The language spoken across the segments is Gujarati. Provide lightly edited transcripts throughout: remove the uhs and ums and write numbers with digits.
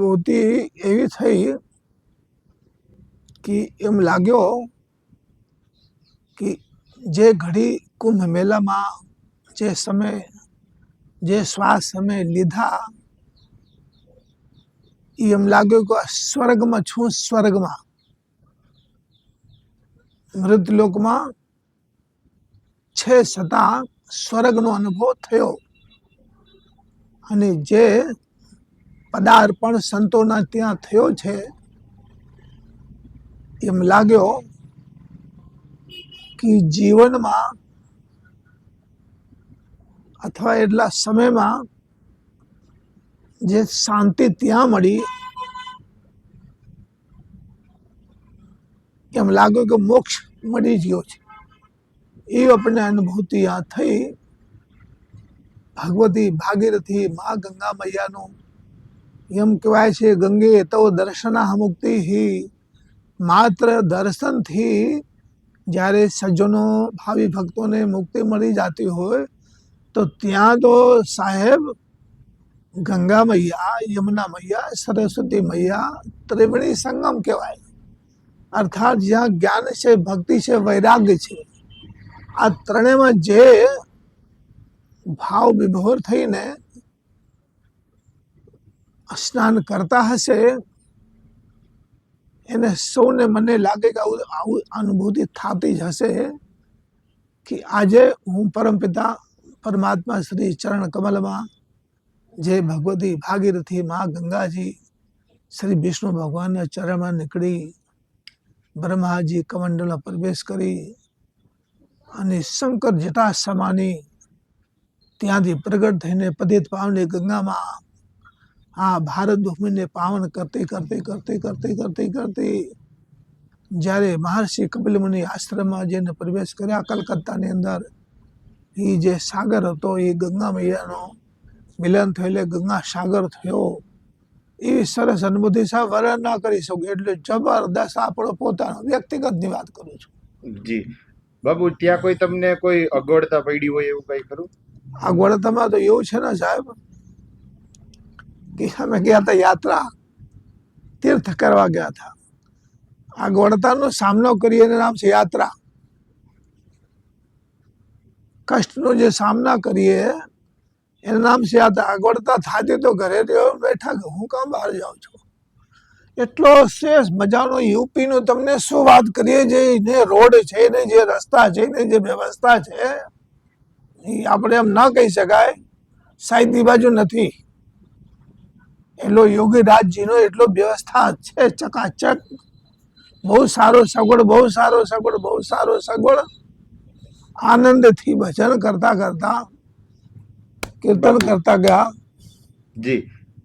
અનુભૂતિ એવી થઈ કે એમ લાગ્યો કે જે ઘડી કુંભ મેળામાં જે શ્વાસ અમે લીધા એમ લાગ્યું કે સ્વર્ગમાં છું, સ્વર્ગમાં મૃતલોકમાં છે છતાં સ્વર્ગનો અનુભવ થયો. અને જે પદાર્પણ સંતોના ત્યાં થયો છે એમ લાગ્યો કે જીવનમાં અથવા એટલા સમયમાં જે શાંતિ ત્યાં મળી એમ લાગ્યું કે મોક્ષ મળી ગયો છે. એ આપણને અનુભૂતિ આ થઈ. ભગવતી ભાગીરથી મા ગંગા મૈયાનું એમ કહેવાય છે, ગંગે તો દર્શના મુક્તિ માત્ર દર્શનથી જ્યારે સજ્જનો ભાવિ ભક્તોને મુક્તિ મળી જતી હોય તો ત્યાં તો સાહેબ ગંગા મૈયા, યમુના મૈયા, સરસ્વતી મૈયા ત્રિવેણી સંગમ કહેવાય. અર્થાત જ્યાં જ્ઞાન છે, ભક્તિ છે, વૈરાગ્ય છે, આ ત્રણેયમાં જે ભાવ વિભોર થઈને સ્નાન કરતા હશે એને સૌને મને લાગે કે આવું અનુભૂતિ થતી જ હશે કે આજે હું પરમપિતા પરમાત્મા શ્રી ચરણ કમલમાં જે ભગવતી ભાગીરથી મા ગંગાજી શ્રી વિષ્ણુ ભગવાનના ચરણમાં નીકળી બ્રહ્માજી કમંડળમાં પ્રવેશ કરી અને શંકર જટા સમાની ત્યાંથી પ્રગટ થઈને પતિત પાવની ગંગામાં આ ભારત ભૂમિને પાવન કરતી કરતી કરતી કરતી કરતી કરતી જ્યારે મહર્ષિ કપિલ મુનિ આશ્રમમાં જેને પ્રવેશ કર્યા કલકત્તાની અંદર, એ જે સાગર હતો એ ગંગા મૈયાનો મિલન થયેલે ગંગા સાગર થયો. એવી સરસ અનુભૂતિ સાહેબ વર્ણન ના કરી શકું. એટલે જબરદસ્ત આપણો પોતાનો વ્યક્તિગતની વાત કરું છું. જી બાબુ, ત્યાં કોઈ તમને કોઈ અગવડતા પડી હોય એવું કઈ ખરું? અગવડતામાં તો એવું છે ને સાહેબ કે અમે ગયા હતા યાત્રા, તીર્થ કરવા ગયા હતા. અગવડતાનો સામનો કરીએ એનું નામ છે યાત્રા. કષ્ટનો જે સામના કરીએ એનું નામ છે યાત્રા. અગવડતા થતી તો ઘરે બેઠા કે હું કામ બહાર જાઉં છું. એટલો શેષ મજાનો યુપીનો તમને શું વાત કરીએ, જે રોડ છે ને જે રસ્તા છે ને જે વ્યવસ્થા છે એ આપણે એમ ના કહી શકાય સાઈડની બાજુ નથી. એટલો યોગી રાજજીનો એટલો વ્યવસ્થા છે ચકાચક. બહુ સારો સગવડ, બહુ સારો સગવડ, બહુ સારો સગવડ. આનંદથી ભજન કરતા કરતા કીર્તન કરતા ગયા. જી,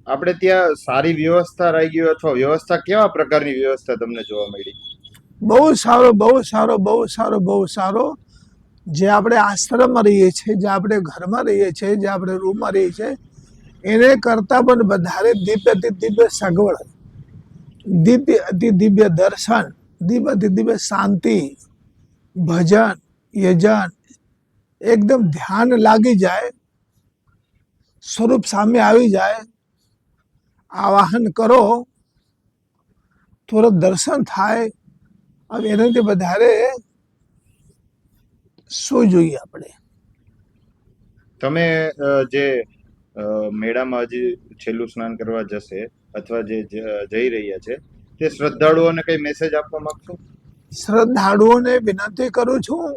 આપણે ત્યાં સારી વ્યવસ્થા રહી ગઈ અથવા વ્યવસ્થા કેવા પ્રકારની વ્યવસ્થા તમને જોવા મળી? બહુ સારો, બહુ સારો, બહુ સારો, બહુ સારો. જે આપણે આશ્રમમાં રહીએ છીએ, જે આપણે ઘરમાં રહીએ છીએ, જે આપણે રૂમમાં રહીએ છીએ એને કરતાં પણ વધારે દિવ્ય અતિ દિવ્ય સગવડ, દિવ્ય અતિ દિવ્ય દર્શન, દિવ્ય અતિ દિવ્ય શાંતિ, ભજન, યજન, એકદમ ધ્યાન લાગી જાય, સ્વરૂપ સામે આવી જાય, આવાહન કરો તુરંત દર્શન થાય. હવે એનાથી વધારે શું જોઈએ આપણે? તમે જે મેળામાં હજી છેલ્લું સ્નાન કરવા જશે અથવા જે જઈ રહ્યા છે તે શ્રદ્ધાળુઓને કઈ મેસેજ આપવા માંગશો? શ્રદ્ધાળુઓને વિનંતી કરું છું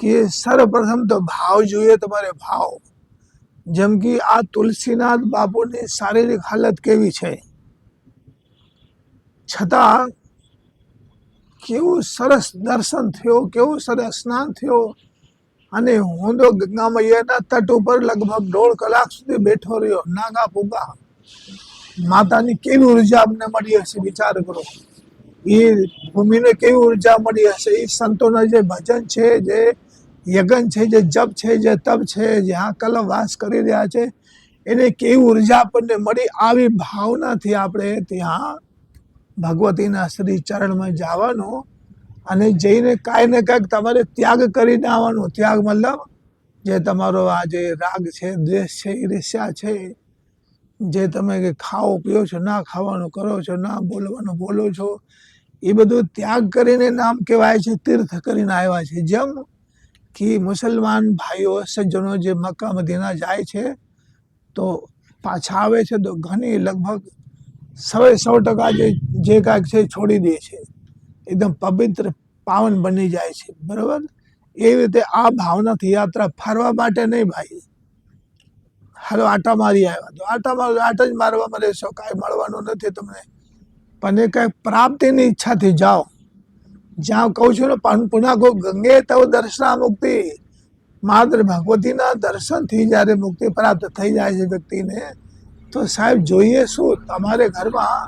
કે સર્વપ્રથમ તો ભાવ જોઈએ, તમારે ભાવ. જેમ કે આ તુલસીનાથ બાપુની શારીરિક હાલત કેવી છે, છતાં કેવું સરસ દર્શન થયો, કેવું સરસ સ્નાન થયો. અને હું તો ગંગા મૈયાના તટ ઉપર લગભગ 1.5 કલાક સુધી બેઠો રહ્યો, નાગા પૂગા. માતાની કેવી ઉર્જા અમને મળી હશે વિચાર કરો. એ ભૂમિને કેવી ઉર્જા મળી હશે. એ સંતોના જે ભજન છે, જે યજ્ઞ છે, જે જપ છે, જે તપ છે, જ્યાં કલમ વાસ કરી રહ્યા છે એને કેવી ઉર્જા આપણને મળી. આવી ભાવનાથી આપણે ત્યાં ભગવતીના શ્રી ચરણમાં જવાનું અને જઈને કાંઈ ને કાંઈક તમારે ત્યાગ કરીને આવવાનો. ત્યાગ મતલબ જે તમારો આ જે રાગ છે, દ્વેષ છે, ઈર્ષ્યા છે, જે તમે કે ખાઓ પીઓ છો, ના ખાવાનું કરો છો, ના બોલવાનું બોલો છો, એ બધું ત્યાગ કરીને નામ કહેવાય છે તીર્થ કરીને આવ્યા છે. જેમ કે મુસલમાન ભાઈઓ સજ્જનો જે મક્કા મદીના જાય છે તો પાછા આવે છે તો ઘણી લગભગ 100% જે કાંઈક છે છોડી દે છે, એકદમ પવિત્ર પાવન બની જાય છે. બરાબર, એવી રીતે આ ભાવનાથી યાત્રા ફરવા માટે નહીં ભાઈ. હાલો આટા મારી આવ્યા તો આટા જ મારવામાં રહેશો, કાંઈ મળવાનું નથી તમને. પણ એ કાંઈ પ્રાપ્તિની ઈચ્છાથી જાઓ. જ્યાં કહું છું ને, પુનઃ કો ગંગે તવ દર્શનામુક્તિ, માત્ર ભગવતીના દર્શનથી જ્યારે મુક્તિ પ્રાપ્ત થઈ જાય છે વ્યક્તિને, તો સાહેબ જોઈએ શું, તમારે ઘરમાં